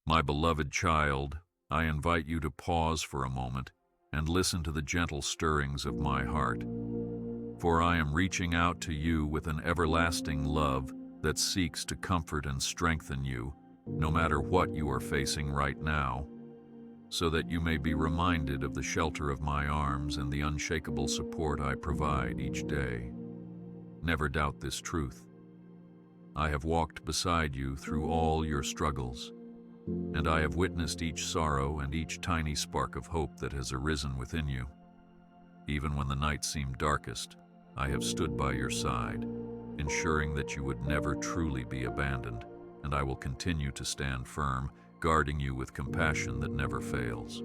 My beloved child, I invite you to pause for a moment and listen to the gentle stirrings of my heart. For I am reaching out to you with an everlasting love that seeks to comfort and strengthen you, no matter what you are facing right now, so that you may be reminded of the shelter of my arms and the unshakable support I provide each day. Never doubt this truth. I have walked beside you through all your struggles, and I have witnessed each sorrow and each tiny spark of hope that has arisen within you. Even when the night seemed darkest, I have stood by your side, ensuring that you would never truly be abandoned, and I will continue to stand firm, guarding you with compassion that never fails.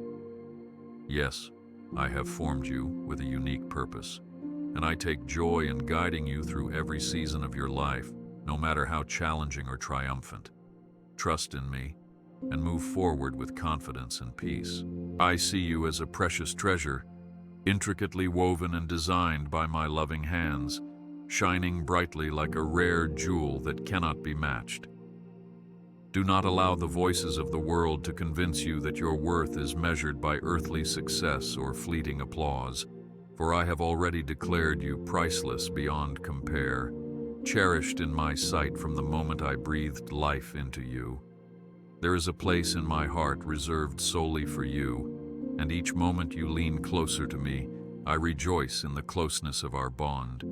Yes, I have formed you with a unique purpose, and I take joy in guiding you through every season of your life, no matter how challenging or triumphant. Trust in me, and move forward with confidence and peace. I see you as a precious treasure, intricately woven and designed by my loving hands, shining brightly like a rare jewel that cannot be matched. Do not allow the voices of the world to convince you that your worth is measured by earthly success or fleeting applause, for I have already declared you priceless beyond compare, cherished in my sight from the moment I breathed life into you. There is a place in my heart reserved solely for you, and each moment you lean closer to me, I rejoice in the closeness of our bond.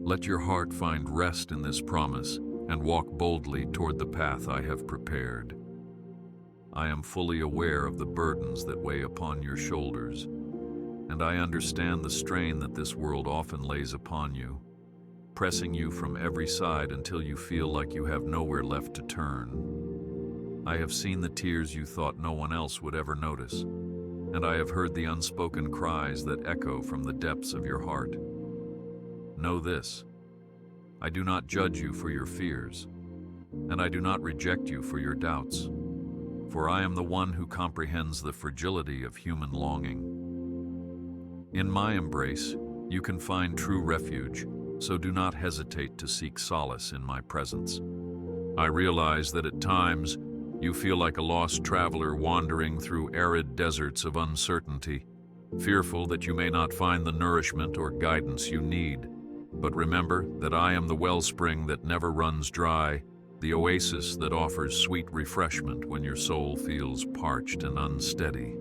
Let your heart find rest in this promise and walk boldly toward the path I have prepared. I am fully aware of the burdens that weigh upon your shoulders, and I understand the strain that this world often lays upon you, pressing you from every side until you feel like you have nowhere left to turn. I have seen the tears you thought no one else would ever notice, and I have heard the unspoken cries that echo from the depths of your heart. Know this: I do not judge you for your fears, and I do not reject you for your doubts, for I am the one who comprehends the fragility of human longing. In my embrace, you can find true refuge, so do not hesitate to seek solace in my presence. I realize that at times, you feel like a lost traveler wandering through arid deserts of uncertainty, fearful that you may not find the nourishment or guidance you need. But remember that I am the wellspring that never runs dry, the oasis that offers sweet refreshment when your soul feels parched and unsteady.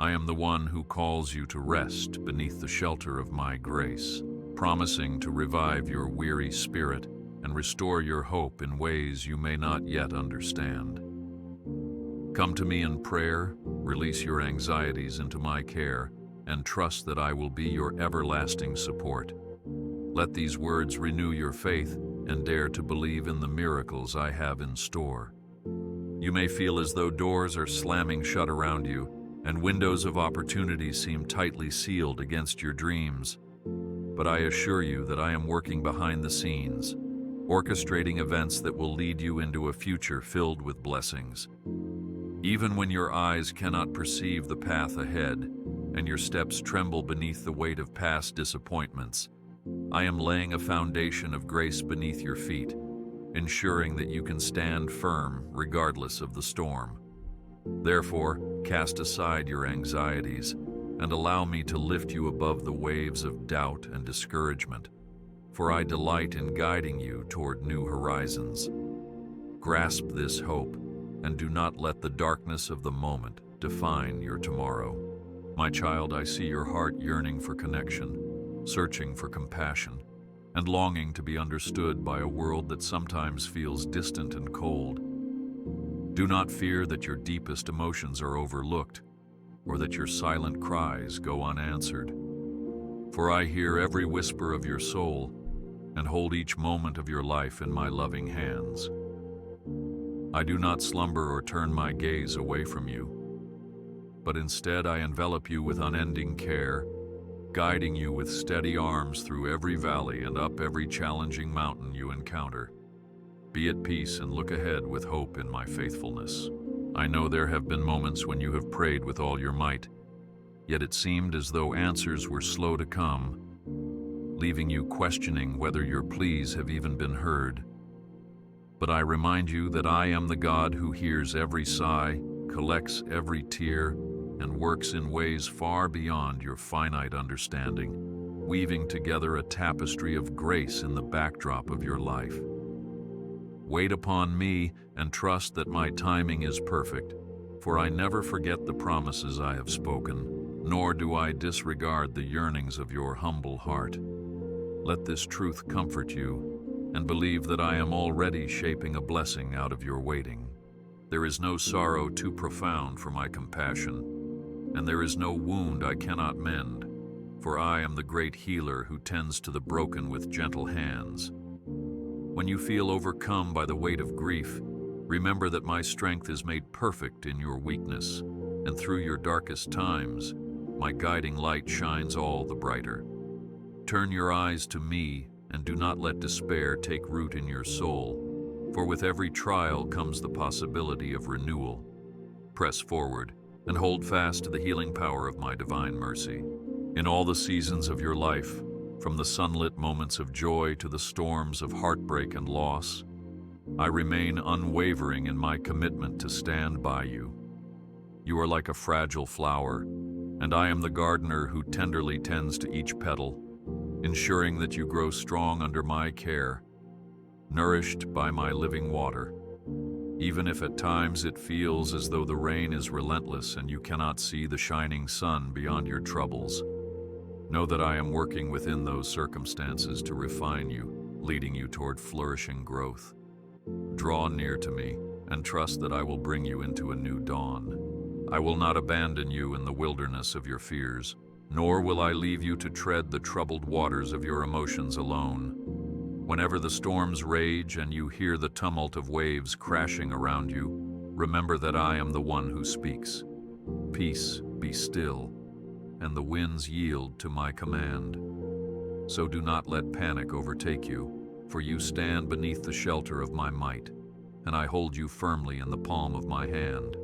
I am the one who calls you to rest beneath the shelter of my grace, promising to revive your weary spirit and restore your hope in ways you may not yet understand. Come to me in prayer, release your anxieties into my care, and trust that I will be your everlasting support. Let these words renew your faith and dare to believe in the miracles I have in store. You may feel as though doors are slamming shut around you and windows of opportunity seem tightly sealed against your dreams. But I assure you that I am working behind the scenes, orchestrating events that will lead you into a future filled with blessings. Even when your eyes cannot perceive the path ahead and your steps tremble beneath the weight of past disappointments, I am laying a foundation of grace beneath your feet, ensuring that you can stand firm regardless of the storm. Therefore, cast aside your anxieties and allow me to lift you above the waves of doubt and discouragement, for I delight in guiding you toward new horizons. Grasp this hope and do not let the darkness of the moment define your tomorrow. My child, I see your heart yearning for connection, searching for compassion, and longing to be understood by a world that sometimes feels distant and cold. Do not fear that your deepest emotions are overlooked, or that your silent cries go unanswered. For I hear every whisper of your soul, and hold each moment of your life in my loving hands. I do not slumber or turn my gaze away from you, but instead I envelop you with unending care, guiding you with steady arms through every valley and up every challenging mountain you encounter. Be at peace and look ahead with hope in my faithfulness. I know there have been moments when you have prayed with all your might, yet it seemed as though answers were slow to come, leaving you questioning whether your pleas have even been heard. But I remind you that I am the God who hears every sigh, collects every tear, and works in ways far beyond your finite understanding, weaving together a tapestry of grace in the backdrop of your life. Wait upon me and trust that my timing is perfect, for I never forget the promises I have spoken, nor do I disregard the yearnings of your humble heart. Let this truth comfort you, and believe that I am already shaping a blessing out of your waiting. There is no sorrow too profound for my compassion, and there is no wound I cannot mend, for I am the great healer who tends to the broken with gentle hands. When you feel overcome by the weight of grief, remember that my strength is made perfect in your weakness, and through your darkest times, my guiding light shines all the brighter. Turn your eyes to me, and do not let despair take root in your soul, for with every trial comes the possibility of renewal. Press forward, and hold fast to the healing power of my divine mercy. In all the seasons of your life, from the sunlit moments of joy to the storms of heartbreak and loss, I remain unwavering in my commitment to stand by you. You are like a fragile flower, and I am the gardener who tenderly tends to each petal, ensuring that you grow strong under my care, nourished by my living water. Even if at times it feels as though the rain is relentless and you cannot see the shining sun beyond your troubles, know that I am working within those circumstances to refine you, leading you toward flourishing growth. Draw near to me and trust that I will bring you into a new dawn. I will not abandon you in the wilderness of your fears, nor will I leave you to tread the troubled waters of your emotions alone. Whenever the storms rage and you hear the tumult of waves crashing around you, remember that I am the one who speaks. Peace, be still, and the winds yield to my command. So do not let panic overtake you, for you stand beneath the shelter of my might, and I hold you firmly in the palm of my hand.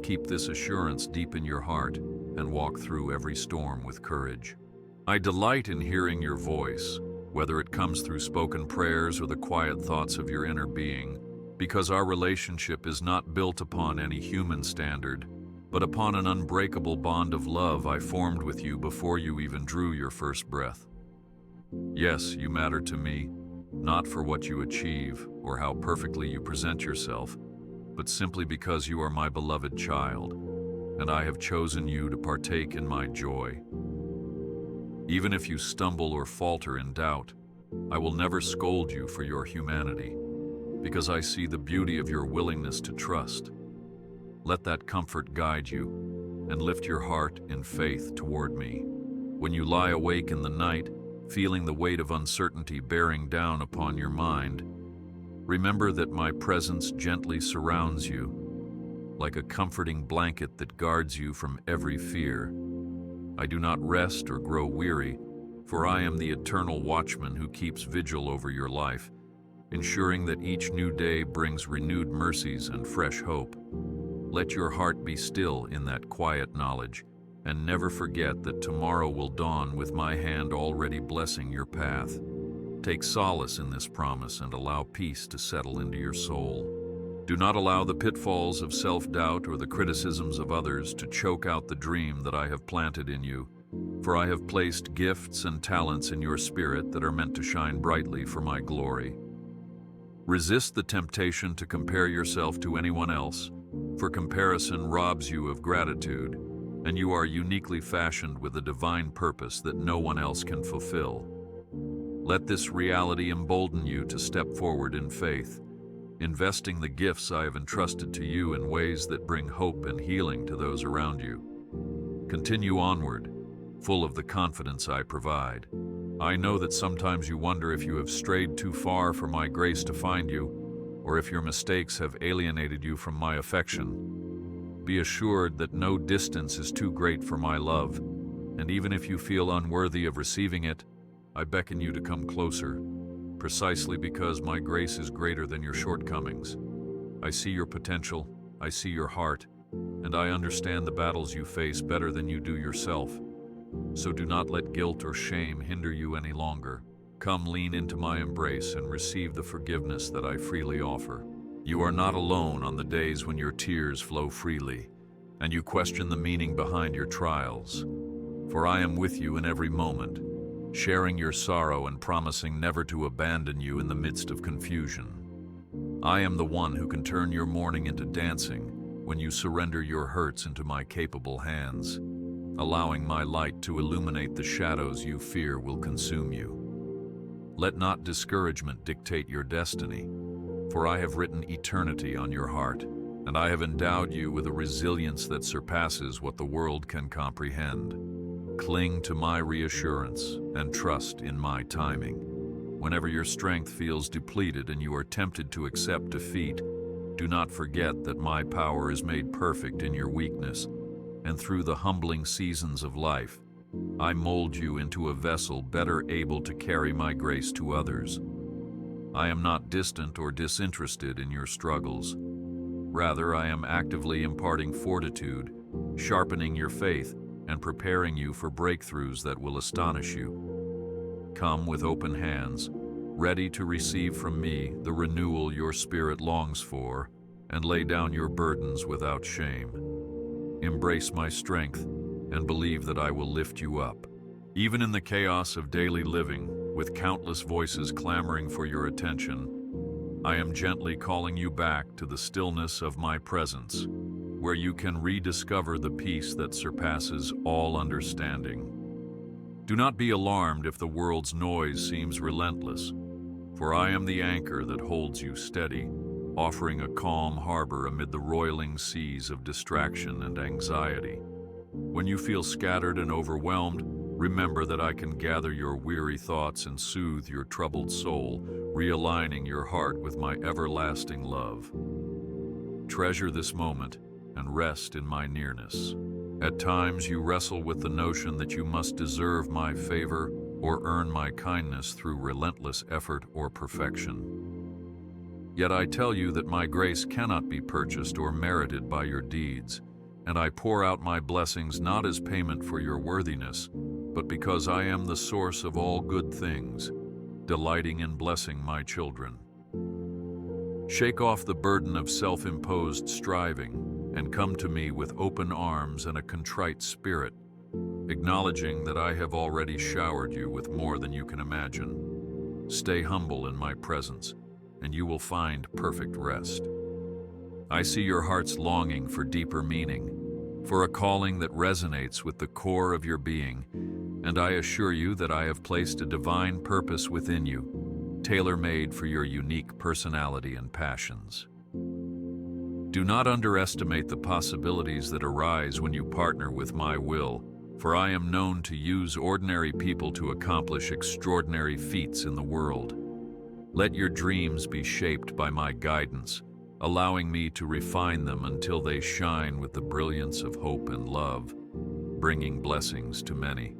Keep this assurance deep in your heart and walk through every storm with courage. I delight in hearing your voice, whether it comes through spoken prayers or the quiet thoughts of your inner being, because our relationship is not built upon any human standard, but upon an unbreakable bond of love I formed with you before you even drew your first breath. Yes, you matter to me, not for what you achieve or how perfectly you present yourself, but simply because you are my beloved child, and I have chosen you to partake in my joy. Even if you stumble or falter in doubt, I will never scold you for your humanity, because I see the beauty of your willingness to trust. Let that comfort guide you, and lift your heart in faith toward me. When you lie awake in the night, feeling the weight of uncertainty bearing down upon your mind, remember that my presence gently surrounds you, like a comforting blanket that guards you from every fear. I do not rest or grow weary, for I am the eternal watchman who keeps vigil over your life, ensuring that each new day brings renewed mercies and fresh hope. Let your heart be still in that quiet knowledge, and never forget that tomorrow will dawn with my hand already blessing your path. Take solace in this promise and allow peace to settle into your soul. Do not allow the pitfalls of self-doubt or the criticisms of others to choke out the dream that I have planted in you, for I have placed gifts and talents in your spirit that are meant to shine brightly for my glory. Resist the temptation to compare yourself to anyone else, for comparison robs you of gratitude, and you are uniquely fashioned with a divine purpose that no one else can fulfill. Let this reality embolden you to step forward in faith, investing the gifts I have entrusted to you in ways that bring hope and healing to those around you. Continue onward, full of the confidence I provide. I know that sometimes you wonder if you have strayed too far for my grace to find you, or if your mistakes have alienated you from my affection. Be assured that no distance is too great for my love, and even if you feel unworthy of receiving it, I beckon you to come closer, precisely because my grace is greater than your shortcomings. I see your potential, I see your heart, and I understand the battles you face better than you do yourself. So do not let guilt or shame hinder you any longer. Come lean into my embrace and receive the forgiveness that I freely offer. You are not alone on the days when your tears flow freely, and you question the meaning behind your trials. For I am with you in every moment, sharing your sorrow and promising never to abandon you in the midst of confusion. I am the one who can turn your mourning into dancing when you surrender your hurts into my capable hands, allowing my light to illuminate the shadows you fear will consume you. Let not discouragement dictate your destiny, for I have written eternity on your heart, and I have endowed you with a resilience that surpasses what the world can comprehend. Cling to my reassurance and trust in my timing. Whenever your strength feels depleted and you are tempted to accept defeat, do not forget that my power is made perfect in your weakness, and through the humbling seasons of life, I mold you into a vessel better able to carry my grace to others. I am not distant or disinterested in your struggles. Rather, I am actively imparting fortitude, sharpening your faith, and preparing you for breakthroughs that will astonish you. Come with open hands, ready to receive from me the renewal your spirit longs for, and lay down your burdens without shame. Embrace my strength and believe that I will lift you up. Even in the chaos of daily living, with countless voices clamoring for your attention, I am gently calling you back to the stillness of my presence, where you can rediscover the peace that surpasses all understanding. Do not be alarmed if the world's noise seems relentless, for I am the anchor that holds you steady, offering a calm harbor amid the roiling seas of distraction and anxiety. When you feel scattered and overwhelmed, remember that I can gather your weary thoughts and soothe your troubled soul, realigning your heart with my everlasting love. Treasure this moment and rest in my nearness. At times you wrestle with the notion that you must deserve my favor or earn my kindness through relentless effort or perfection. Yet I tell you that my grace cannot be purchased or merited by your deeds, and I pour out my blessings not as payment for your worthiness, but because I am the source of all good things, delighting in blessing my children. Shake off the burden of self-imposed striving and come to me with open arms and a contrite spirit, acknowledging that I have already showered you with more than you can imagine. Stay humble in my presence, and you will find perfect rest. I see your heart's longing for deeper meaning, for a calling that resonates with the core of your being, and I assure you that I have placed a divine purpose within you, tailor-made for your unique personality and passions. Do not underestimate the possibilities that arise when you partner with my will, for I am known to use ordinary people to accomplish extraordinary feats in the world. Let your dreams be shaped by my guidance, allowing me to refine them until they shine with the brilliance of hope and love, bringing blessings to many.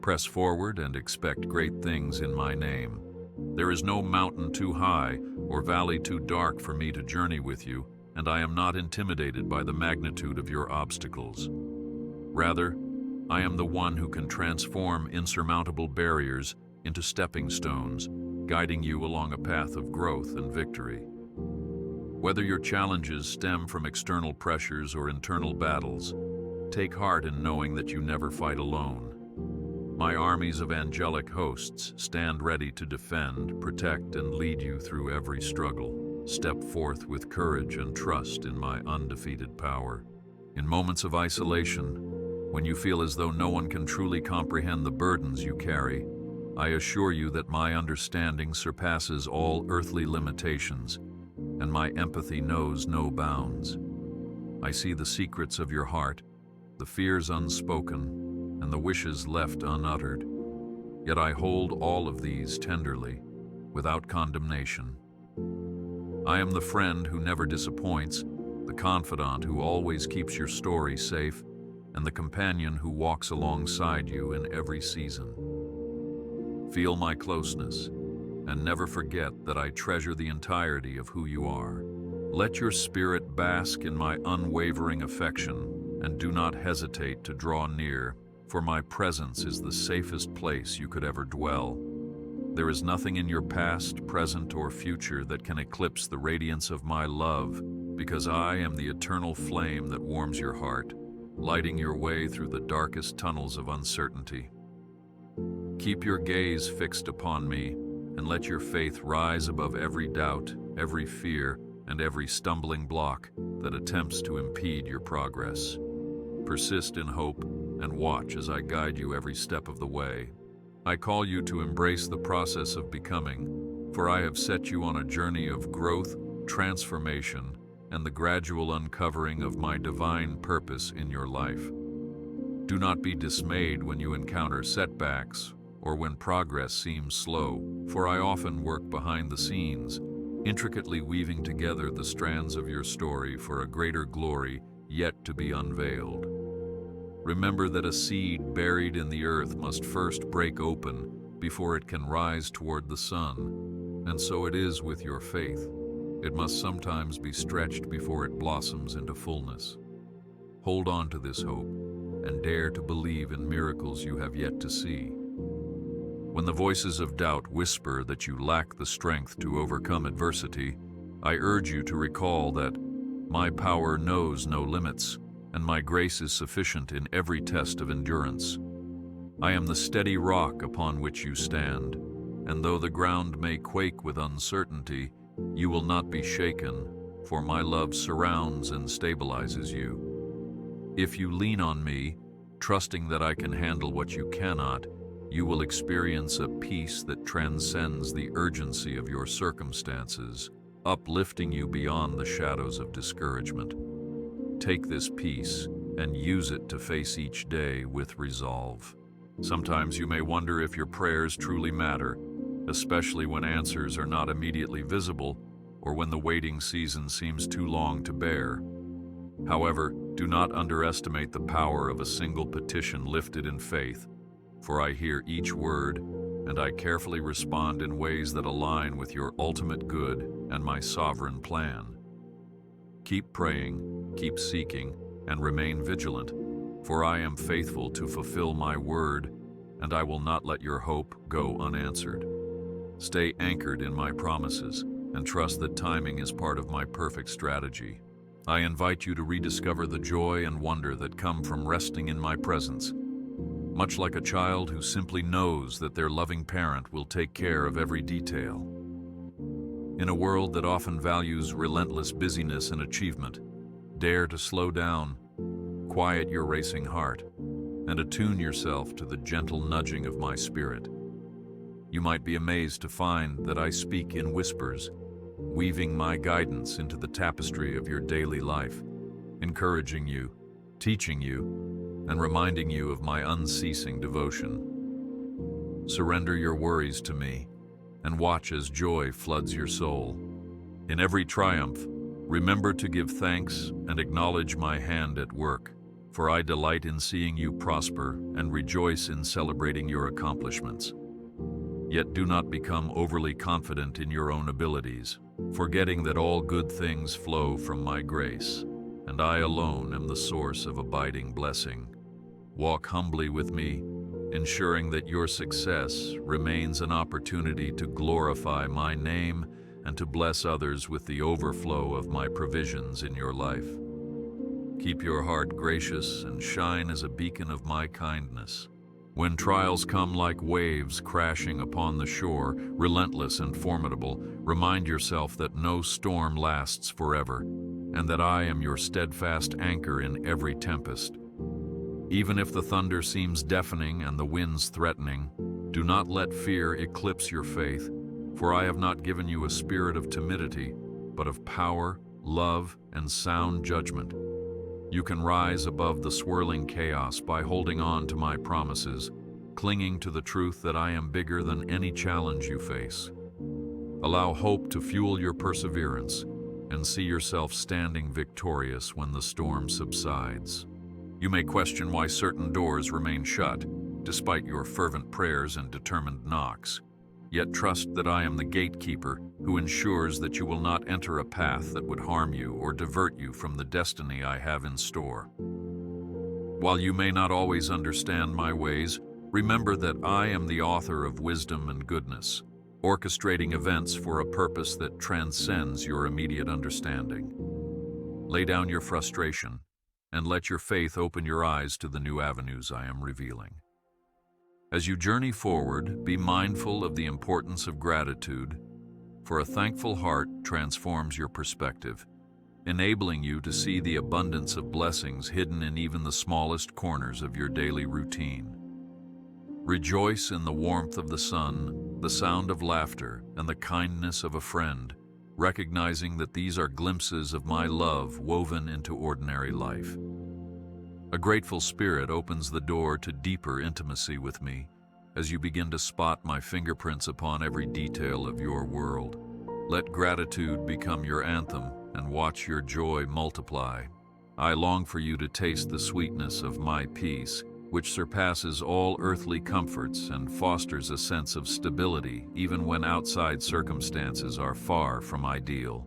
Press forward and expect great things in my name. There is no mountain too high or valley too dark for me to journey with you, and I am not intimidated by the magnitude of your obstacles. Rather, I am the one who can transform insurmountable barriers into stepping stones, guiding you along a path of growth and victory. Whether your challenges stem from external pressures or internal battles, take heart in knowing that you never fight alone. My armies of angelic hosts stand ready to defend, protect, and lead you through every struggle. Step forth with courage and trust in my undefeated power. In moments of isolation, when you feel as though no one can truly comprehend the burdens you carry, I assure you that my understanding surpasses all earthly limitations, and my empathy knows no bounds. I see the secrets of your heart, the fears unspoken, and the wishes left unuttered. Yet I hold all of these tenderly, without condemnation. I am the friend who never disappoints, the confidant who always keeps your story safe, and the companion who walks alongside you in every season. Feel my closeness, and never forget that I treasure the entirety of who you are. Let your spirit bask in my unwavering affection, and do not hesitate to draw near, for my presence is the safest place you could ever dwell. There is nothing in your past, present, or future that can eclipse the radiance of my love, because I am the eternal flame that warms your heart, lighting your way through the darkest tunnels of uncertainty. Keep your gaze fixed upon me, and let your faith rise above every doubt, every fear, and every stumbling block that attempts to impede your progress. Persist in hope and watch as I guide you every step of the way. I call you to embrace the process of becoming, for I have set you on a journey of growth, transformation, and the gradual uncovering of my divine purpose in your life. Do not be dismayed when you encounter setbacks or when progress seems slow, for I often work behind the scenes, intricately weaving together the strands of your story for a greater glory yet to be unveiled. Remember that a seed buried in the earth must first break open before it can rise toward the sun, and so it is with your faith. It must sometimes be stretched before it blossoms into fullness. Hold on to this hope and dare to believe in miracles you have yet to see. When the voices of doubt whisper that you lack the strength to overcome adversity, I urge you to recall that my power knows no limits, and my grace is sufficient in every test of endurance. I am the steady rock upon which you stand, and though the ground may quake with uncertainty, you will not be shaken, for my love surrounds and stabilizes you. If you lean on me, trusting that I can handle what you cannot, you will experience a peace that transcends the urgency of your circumstances, uplifting you beyond the shadows of discouragement. Take this peace and use it to face each day with resolve. Sometimes you may wonder if your prayers truly matter, especially when answers are not immediately visible or when the waiting season seems too long to bear. However, do not underestimate the power of a single petition lifted in faith, for I hear each word, and I carefully respond in ways that align with your ultimate good and my sovereign plan. Keep praying, keep seeking, and remain vigilant, for I am faithful to fulfill my word, and I will not let your hope go unanswered. Stay anchored in my promises, and trust that timing is part of my perfect strategy. I invite you to rediscover the joy and wonder that come from resting in my presence, much like a child who simply knows that their loving parent will take care of every detail. In a world that often values relentless busyness and achievement, dare to slow down, quiet your racing heart, and attune yourself to the gentle nudging of my spirit. You might be amazed to find that I speak in whispers, weaving my guidance into the tapestry of your daily life, encouraging you, teaching you, and reminding you of my unceasing devotion. Surrender your worries to me, and watch as joy floods your soul. In every triumph, remember to give thanks and acknowledge my hand at work, for I delight in seeing you prosper and rejoice in celebrating your accomplishments. Yet do not become overly confident in your own abilities, forgetting that all good things flow from my grace, and I alone am the source of abiding blessing. Walk humbly with me, ensuring that your success remains an opportunity to glorify my name and to bless others with the overflow of my provisions in your life. Keep your heart gracious and shine as a beacon of my kindness. When trials come like waves crashing upon the shore, relentless and formidable, remind yourself that no storm lasts forever, and that I am your steadfast anchor in every tempest. Even if the thunder seems deafening and the winds threatening, do not let fear eclipse your faith, for I have not given you a spirit of timidity, but of power, love, and sound judgment. You can rise above the swirling chaos by holding on to my promises, clinging to the truth that I am bigger than any challenge you face. Allow hope to fuel your perseverance, and see yourself standing victorious when the storm subsides. You may question why certain doors remain shut, despite your fervent prayers and determined knocks. Yet trust that I am the gatekeeper who ensures that you will not enter a path that would harm you or divert you from the destiny I have in store. While you may not always understand my ways, Remember that I am the author of wisdom and goodness, orchestrating events for a purpose that transcends your immediate understanding. Lay down your frustration and let your faith open your eyes to the new avenues I am revealing. As you journey forward, be mindful of the importance of gratitude, for a thankful heart transforms your perspective, enabling you to see the abundance of blessings hidden in even the smallest corners of your daily routine. Rejoice in the warmth of the sun, the sound of laughter, and the kindness of a friend, recognizing that these are glimpses of my love woven into ordinary life. A grateful spirit opens the door to deeper intimacy with me as you begin to spot my fingerprints upon every detail of your world. Let gratitude become your anthem and watch your joy multiply. I long for you to taste the sweetness of my peace, which surpasses all earthly comforts and fosters a sense of stability even when outside circumstances are far from ideal.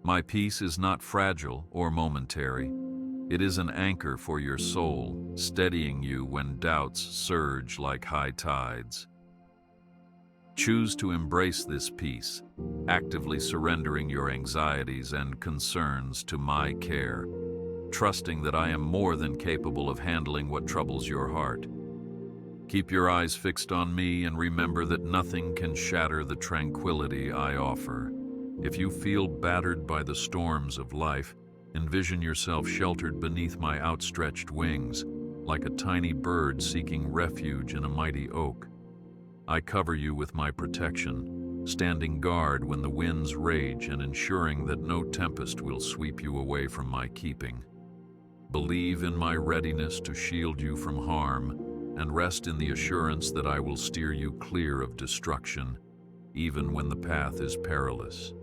My peace is not fragile or momentary. It is an anchor for your soul, steadying you when doubts surge like high tides. Choose to embrace this peace, actively surrendering your anxieties and concerns to my care, trusting that I am more than capable of handling what troubles your heart. Keep your eyes fixed on me and remember that nothing can shatter the tranquility I offer. If you feel battered by the storms of life, envision yourself sheltered beneath my outstretched wings, like a tiny bird seeking refuge in a mighty oak. I cover you with my protection, standing guard when the winds rage and ensuring that no tempest will sweep you away from my keeping. Believe in my readiness to shield you from harm, and rest in the assurance that I will steer you clear of destruction, even when the path is perilous.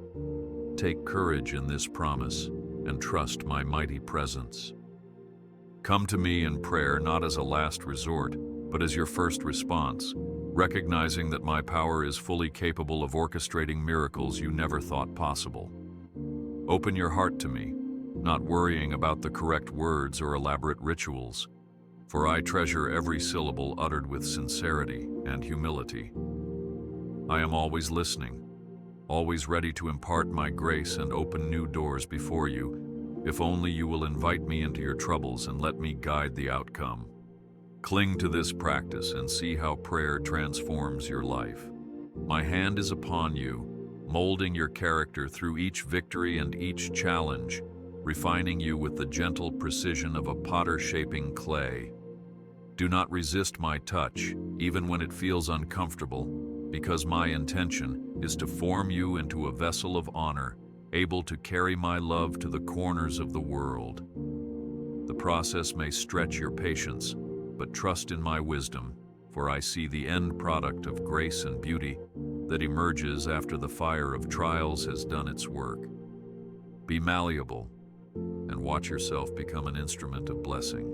Take courage in this promise, and trust my mighty presence. Come to me in prayer not as a last resort, but as your first response, recognizing that my power is fully capable of orchestrating miracles you never thought possible. Open your heart to me, not worrying about the correct words or elaborate rituals, for I treasure every syllable uttered with sincerity and humility. I am always listening, always ready to impart my grace and open new doors before you, if only you will invite me into your troubles and let me guide the outcome. Cling to this practice and see how prayer transforms your life. My hand is upon you, molding your character through each victory and each challenge, refining you with the gentle precision of a potter shaping clay. Do not resist my touch, even when it feels uncomfortable, because my intention is to form you into a vessel of honor, able to carry my love to the corners of the world. The process may stretch your patience, but trust in my wisdom, for I see the end product of grace and beauty that emerges after the fire of trials has done its work. Be malleable, and watch yourself become an instrument of blessing.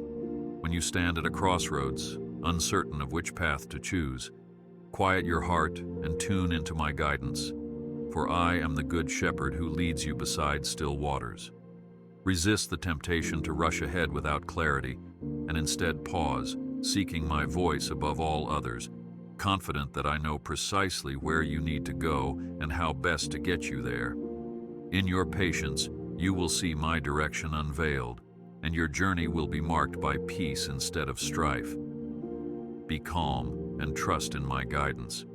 When you stand at a crossroads, uncertain of which path to choose, quiet your heart and tune into my guidance, for I am the good shepherd who leads you beside still waters. Resist the temptation to rush ahead without clarity, and instead pause, seeking my voice above all others, confident that I know precisely where you need to go and how best to get you there. In your patience, you will see my direction unveiled, and your journey will be marked by peace instead of strife. Be calm and trust in my guidance.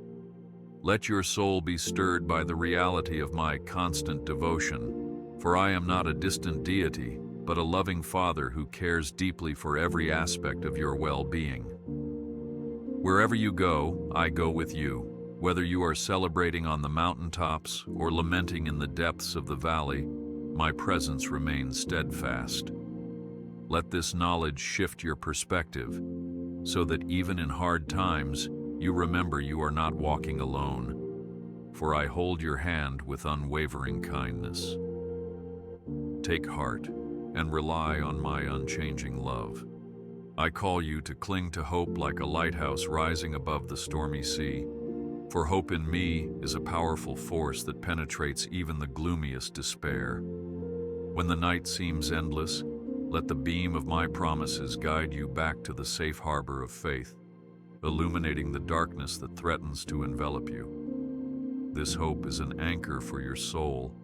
Let your soul be stirred by the reality of my constant devotion, for I am not a distant deity, but a loving Father who cares deeply for every aspect of your well-being. Wherever you go, I go with you. Whether you are celebrating on the mountaintops or lamenting in the depths of the valley, my presence remains steadfast. Let this knowledge shift your perspective, so that even in hard times, you remember you are not walking alone, for I hold your hand with unwavering kindness. Take heart and rely on my unchanging love. I call you to cling to hope like a lighthouse rising above the stormy sea, for hope in me is a powerful force that penetrates even the gloomiest despair. When the night seems endless, let the beam of my promises guide you back to the safe harbor of faith. illuminating the darkness that threatens to envelop you. This hope is an anchor for your soul,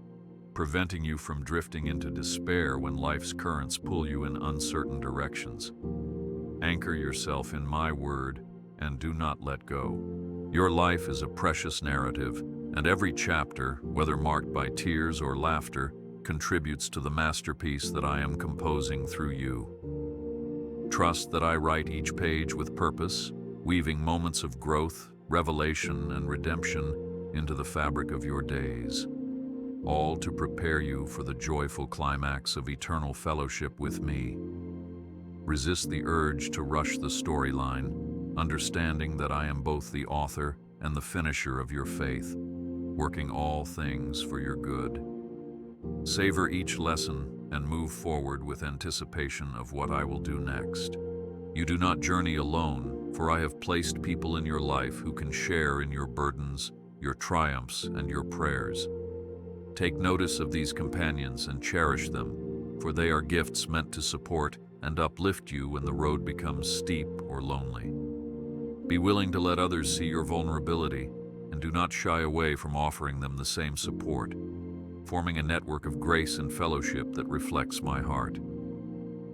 preventing you from drifting into despair when life's currents pull you in uncertain directions. Anchor yourself in my word and do not let go. Your life is a precious narrative, and every chapter, whether marked by tears or laughter, contributes to the masterpiece that I am composing through you. Trust that I write each page with purpose, weaving moments of growth, revelation, and redemption into the fabric of your days, all to prepare you for the joyful climax of eternal fellowship with me. Resist the urge to rush the storyline, understanding that I am both the author and the finisher of your faith, working all things for your good. Savor each lesson and move forward with anticipation of what I will do next. You do not journey alone, for I have placed people in your life who can share in your burdens, your triumphs, and your prayers. Take notice of these companions and cherish them, for they are gifts meant to support and uplift you when the road becomes steep or lonely. Be willing to let others see your vulnerability, and do not shy away from offering them the same support, forming a network of grace and fellowship that reflects my heart.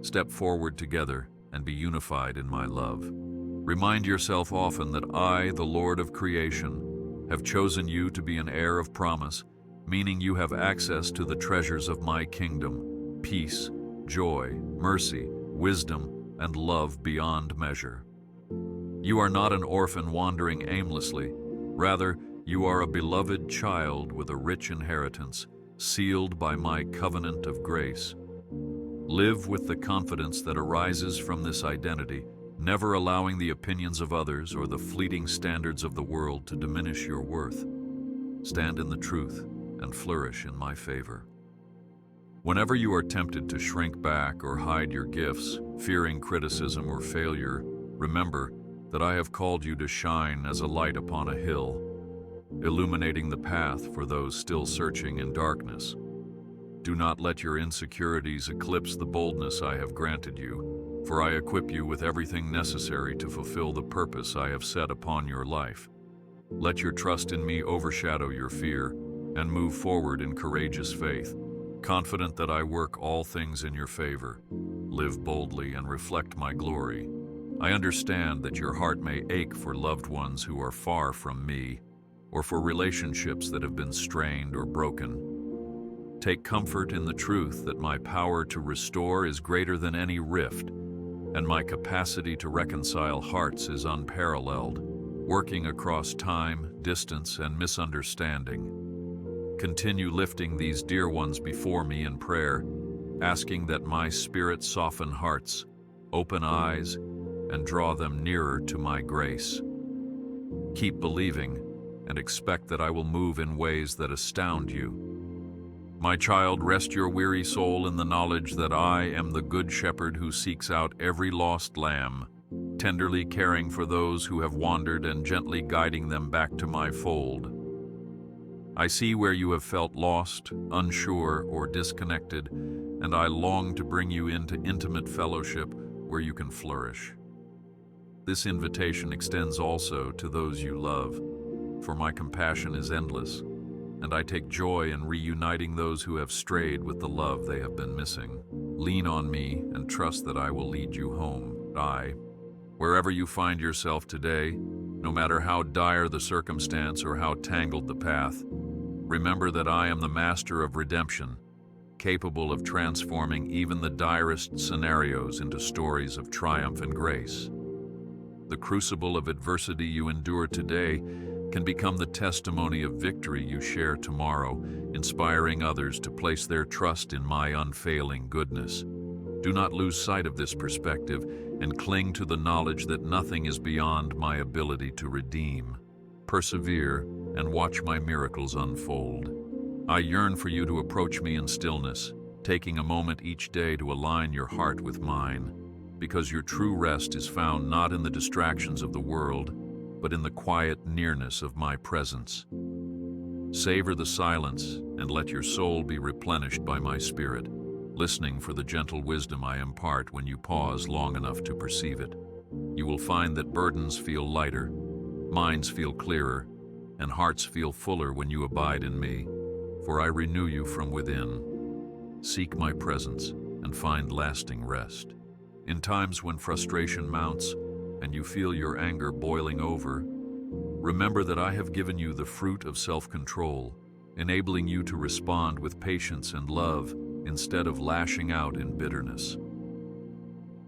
Step forward together and be unified in my love. Remind yourself often that I, the Lord of creation, have chosen you to be an heir of promise, meaning you have access to the treasures of my kingdom: peace, joy, mercy, wisdom, and love beyond measure. You are not an orphan wandering aimlessly. Rather, you are a beloved child with a rich inheritance, sealed by my covenant of grace. Live with the confidence that arises from this identity, never allowing the opinions of others or the fleeting standards of the world to diminish your worth. Stand in the truth and flourish in my favor. Whenever you are tempted to shrink back or hide your gifts, fearing criticism or failure, remember that I have called you to shine as a light upon a hill, illuminating the path for those still searching in darkness. Do not let your insecurities eclipse the boldness I have granted you, for I equip you with everything necessary to fulfill the purpose I have set upon your life. Let your trust in me overshadow your fear, and move forward in courageous faith, confident that I work all things in your favor. Live boldly and reflect my glory. I understand that your heart may ache for loved ones who are far from me, or for relationships that have been strained or broken. Take comfort in the truth that my power to restore is greater than any rift, and my capacity to reconcile hearts is unparalleled, working across time, distance, and misunderstanding. Continue lifting these dear ones before me in prayer, asking that my spirit soften hearts, open eyes, and draw them nearer to my grace. Keep believing and expect that I will move in ways that astound you. My child, rest your weary soul in the knowledge that I am the good shepherd who seeks out every lost lamb, tenderly caring for those who have wandered and gently guiding them back to my fold. I see where you have felt lost, unsure, or disconnected, and I long to bring you into intimate fellowship where you can flourish. This invitation extends also to those you love, for my compassion is endless, and I take joy in reuniting those who have strayed with the love they have been missing. Lean on me and trust that I will lead you home. Wherever you find yourself today, no matter how dire the circumstance or how tangled the path, remember that I am the master of redemption, capable of transforming even the direst scenarios into stories of triumph and grace. The crucible of adversity you endure today can become the testimony of victory you share tomorrow, inspiring others to place their trust in my unfailing goodness. Do not lose sight of this perspective and cling to the knowledge that nothing is beyond my ability to redeem. Persevere and watch my miracles unfold. I yearn for you to approach me in stillness, taking a moment each day to align your heart with mine, because your true rest is found not in the distractions of the world, but in the quiet nearness of my presence. Savor the silence and let your soul be replenished by my spirit, listening for the gentle wisdom I impart when you pause long enough to perceive it. You will find that burdens feel lighter, minds feel clearer, and hearts feel fuller when you abide in me, for I renew you from within. Seek my presence and find lasting rest. In times when frustration mounts and you feel your anger boiling over, remember that I have given you the fruit of self-control, enabling you to respond with patience and love instead of lashing out in bitterness.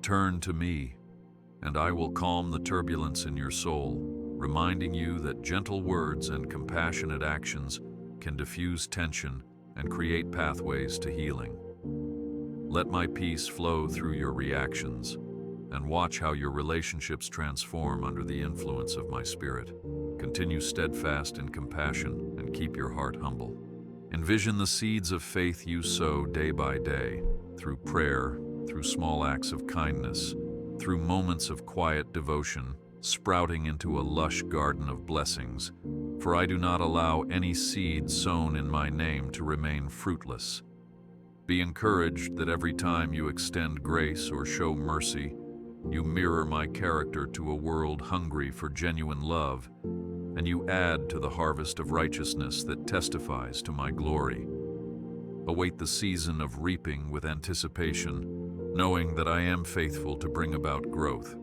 Turn to me, and I will calm the turbulence in your soul, reminding you that gentle words and compassionate actions can diffuse tension and create pathways to healing. Let my peace flow through your reactions, and watch how your relationships transform under the influence of my spirit. Continue steadfast in compassion and keep your heart humble. Envision the seeds of faith you sow day by day, through prayer, through small acts of kindness, through moments of quiet devotion, sprouting into a lush garden of blessings. For I do not allow any seed sown in my name to remain fruitless. Be encouraged that every time you extend grace or show mercy, you mirror my character to a world hungry for genuine love, and you add to the harvest of righteousness that testifies to my glory. Await the season of reaping with anticipation, knowing that I am faithful to bring about growth.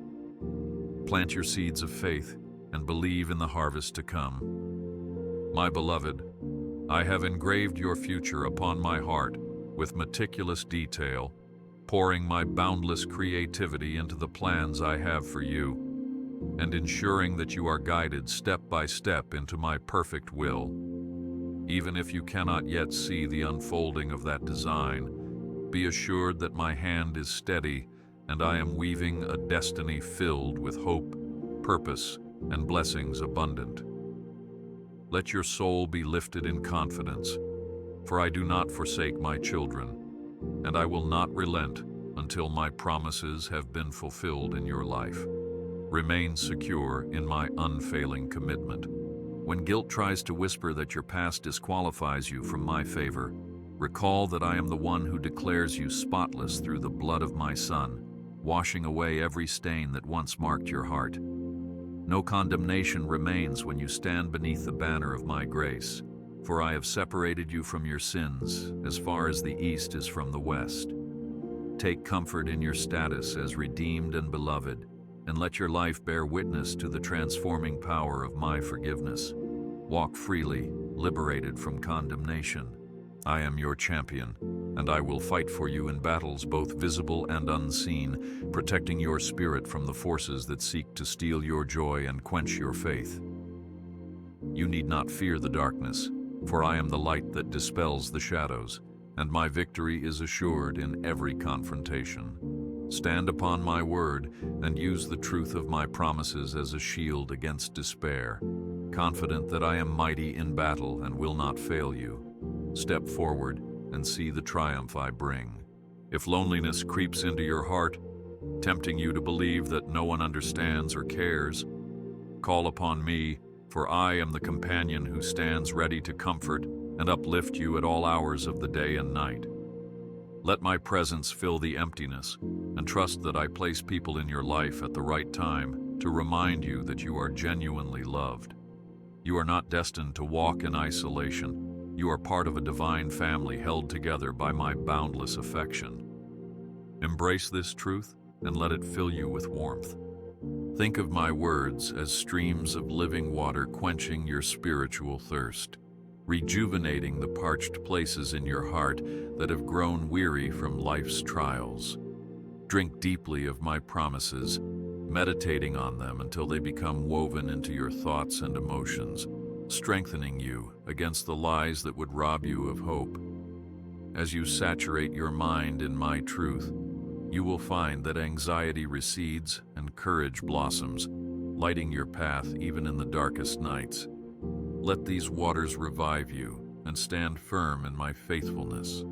Plant your seeds of faith and believe in the harvest to come. My beloved, I have engraved your future upon my heart with meticulous detail, pouring my boundless creativity into the plans I have for you, and ensuring that you are guided step by step into my perfect will. Even if you cannot yet see the unfolding of that design, be assured that my hand is steady and I am weaving a destiny filled with hope, purpose, and blessings abundant. Let your soul be lifted in confidence, for I do not forsake my children, and I will not relent until my promises have been fulfilled in your life. Remain secure in my unfailing commitment. When guilt tries to whisper that your past disqualifies you from my favor, recall that I am the one who declares you spotless through the blood of my Son, washing away every stain that once marked your heart. No condemnation remains when you stand beneath the banner of my grace, for I have separated you from your sins as far as the east is from the west. Take comfort in your status as redeemed and beloved, and let your life bear witness to the transforming power of my forgiveness. Walk freely, liberated from condemnation. I am your champion, and I will fight for you in battles both visible and unseen, protecting your spirit from the forces that seek to steal your joy and quench your faith. You need not fear the darkness, for I am the light that dispels the shadows, and my victory is assured in every confrontation. Stand upon my word and use the truth of my promises as a shield against despair, confident that I am mighty in battle and will not fail you. Step forward and see the triumph I bring. If loneliness creeps into your heart, tempting you to believe that no one understands or cares, call upon me, for I am the companion who stands ready to comfort and uplift you at all hours of the day and night. Let my presence fill the emptiness, and trust that I place people in your life at the right time to remind you that you are genuinely loved. You are not destined to walk in isolation. You are part of a divine family held together by my boundless affection. Embrace this truth and let it fill you with warmth. Think of my words as streams of living water quenching your spiritual thirst, rejuvenating the parched places in your heart that have grown weary from life's trials. Drink deeply of my promises, meditating on them until they become woven into your thoughts and emotions, strengthening you against the lies that would rob you of hope. As you saturate your mind in my truth, you will find that anxiety recedes and courage blossoms, lighting your path even in the darkest nights. Let these waters revive you and stand firm in my faithfulness.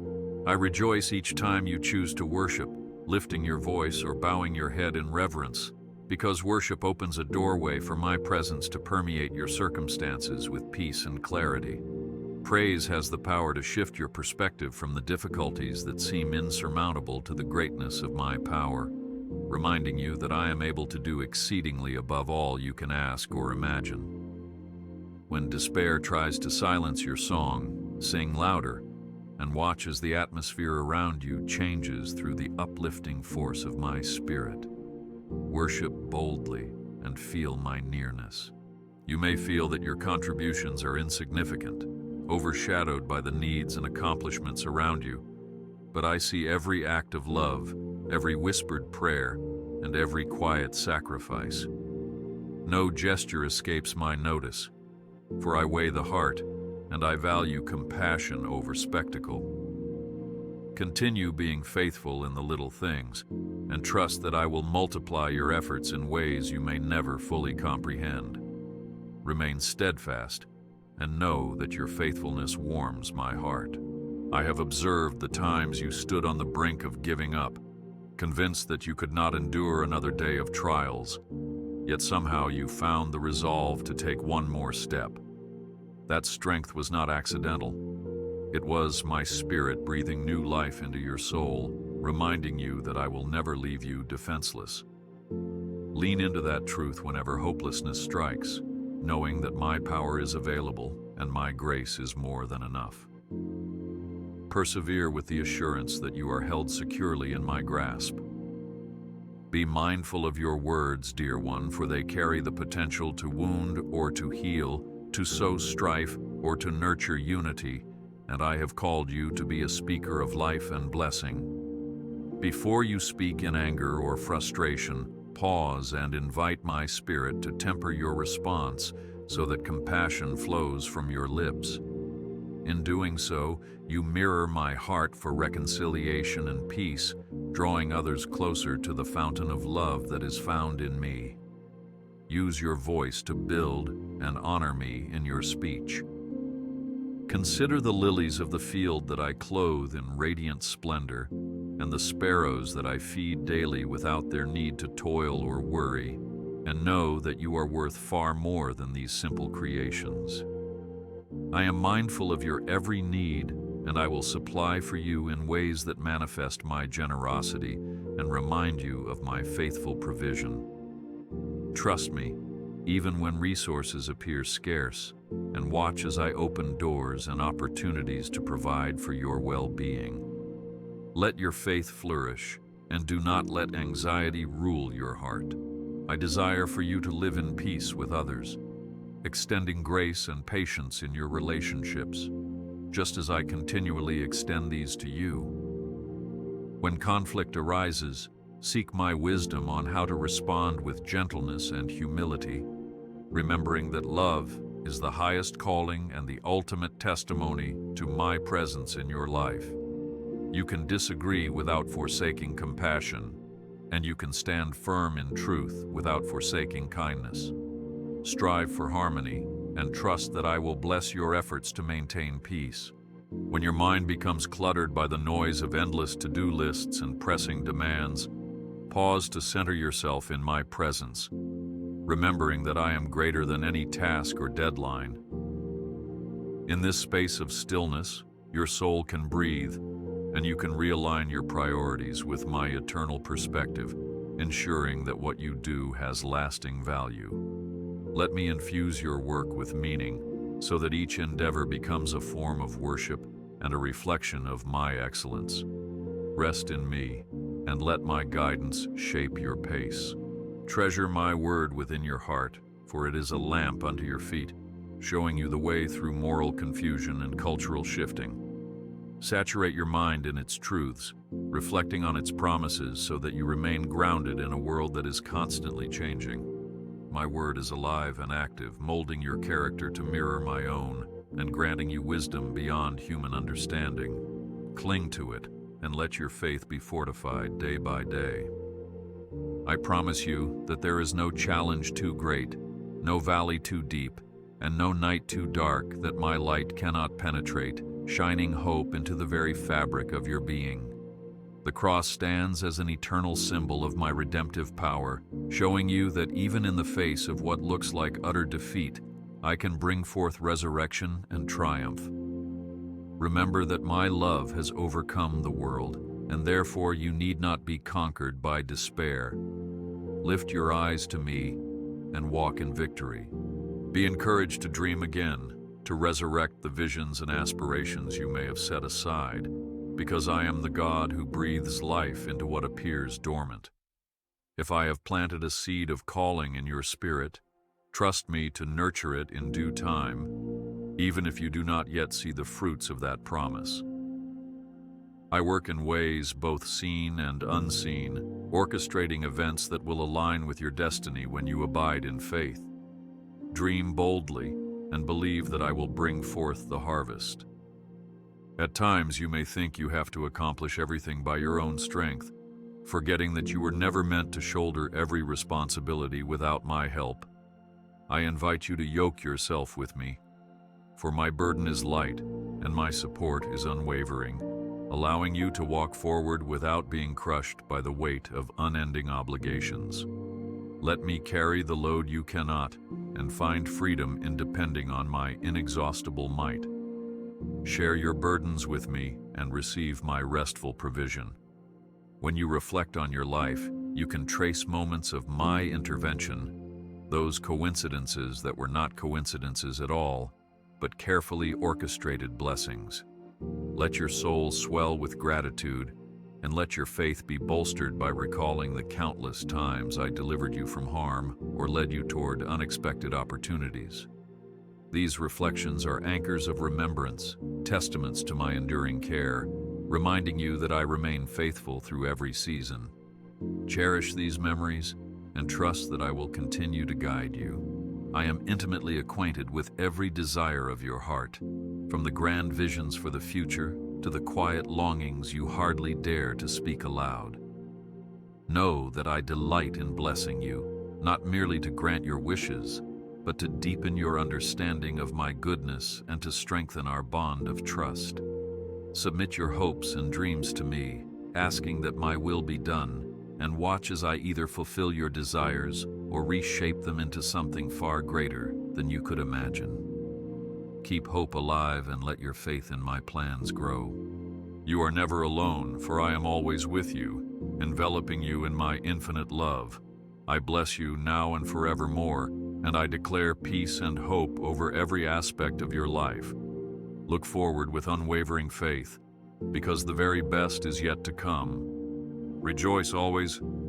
I rejoice each time you choose to worship, lifting your voice or bowing your head in reverence, because worship opens a doorway for my presence to permeate your circumstances with peace and clarity. Praise has the power to shift your perspective from the difficulties that seem insurmountable to the greatness of my power. reminding you that I am able to do exceedingly above all you can ask or imagine. When despair tries to silence your song, sing louder and watch as the atmosphere around you changes through the uplifting force of my spirit. Worship boldly and feel my nearness. You may feel that your contributions are insignificant, overshadowed by the needs and accomplishments around you, but I see every act of love, every whispered prayer, and every quiet sacrifice. No gesture escapes my notice, for I weigh the heart, and I value compassion over spectacle. Continue being faithful in the little things, and trust that I will multiply your efforts in ways you may never fully comprehend. Remain steadfast, and know that your faithfulness warms my heart. I have observed the times you stood on the brink of giving up, convinced that you could not endure another day of trials, yet somehow you found the resolve to take one more step. That strength was not accidental. It was my spirit breathing new life into your soul, reminding you that I will never leave you defenseless. Lean into that truth whenever hopelessness strikes, knowing that my power is available and my grace is more than enough. Persevere with the assurance that you are held securely in my grasp. Be mindful of your words, dear one, for they carry the potential to wound or to heal, to sow strife or to nurture unity, and I have called you to be a speaker of life and blessing. Before you speak in anger or frustration, pause and invite my spirit to temper your response so that compassion flows from your lips. In doing so, you mirror my heart for reconciliation and peace, drawing others closer to the fountain of love that is found in me. Use your voice to build and honor me in your speech. Consider the lilies of the field that I clothe in radiant splendor, and the sparrows that I feed daily without their need to toil or worry, and know that you are worth far more than these simple creations. I am mindful of your every need, and I will supply for you in ways that manifest my generosity and remind you of my faithful provision. Trust me, even when resources appear scarce, and watch as I open doors and opportunities to provide for your well-being. Let your faith flourish, and do not let anxiety rule your heart. I desire for you to live in peace with others, extending grace and patience in your relationships, just as I continually extend these to you. When conflict arises, seek my wisdom on how to respond with gentleness and humility, remembering that love is the highest calling and the ultimate testimony to my presence in your life. You can disagree without forsaking compassion, and you can stand firm in truth without forsaking kindness. Strive for harmony and trust that I will bless your efforts to maintain peace. When your mind becomes cluttered by the noise of endless to-do lists and pressing demands, pause to center yourself in my presence, remembering that I am greater than any task or deadline. In this space of stillness, your soul can breathe, and you can realign your priorities with my eternal perspective, ensuring that what you do has lasting value. Let me infuse your work with meaning, so that each endeavor becomes a form of worship and a reflection of my excellence. Rest in me, and let my guidance shape your pace. Treasure my word within your heart, for it is a lamp unto your feet, showing you the way through moral confusion and cultural shifting. Saturate your mind in its truths, reflecting on its promises so that you remain grounded in a world that is constantly changing. My word is alive and active, molding your character to mirror my own and granting you wisdom beyond human understanding. Cling to it and let your faith be fortified day by day. I promise you that there is no challenge too great, no valley too deep, and no night too dark that my light cannot penetrate, shining hope into the very fabric of your being. The cross stands as an eternal symbol of my redemptive power, showing you that even in the face of what looks like utter defeat, I can bring forth resurrection and triumph. Remember that my love has overcome the world, and therefore you need not be conquered by despair. Lift your eyes to me and walk in victory. Be encouraged to dream again, to resurrect the visions and aspirations you may have set aside, because I am the God who breathes life into what appears dormant. If I have planted a seed of calling in your spirit, trust me to nurture it in due time, even if you do not yet see the fruits of that promise. I work in ways both seen and unseen, orchestrating events that will align with your destiny when you abide in faith. Dream boldly and believe that I will bring forth the harvest. At times you may think you have to accomplish everything by your own strength, forgetting that you were never meant to shoulder every responsibility without my help. I invite you to yoke yourself with me, for my burden is light and my support is unwavering, allowing you to walk forward without being crushed by the weight of unending obligations. Let me carry the load you cannot, and find freedom in depending on my inexhaustible might. Share your burdens with me and receive my restful provision. When you reflect on your life, you can trace moments of my intervention, those coincidences that were not coincidences at all, but carefully orchestrated blessings. Let your soul swell with gratitude, and let your faith be bolstered by recalling the countless times I delivered you from harm or led you toward unexpected opportunities. These reflections are anchors of remembrance, testaments to my enduring care, reminding you that I remain faithful through every season. Cherish these memories and trust that I will continue to guide you. I am intimately acquainted with every desire of your heart, from the grand visions for the future to the quiet longings you hardly dare to speak aloud. Know that I delight in blessing you, not merely to grant your wishes, but to deepen your understanding of my goodness and to strengthen our bond of trust. Submit your hopes and dreams to me, asking that my will be done, and watch as I either fulfill your desires or reshape them into something far greater than you could imagine. Keep hope alive and let your faith in my plans grow. You are never alone, for I am always with you, enveloping you in my infinite love. I bless you now and forevermore, and I declare peace and hope over every aspect of your life. Look forward with unwavering faith, because the very best is yet to come. Rejoice always,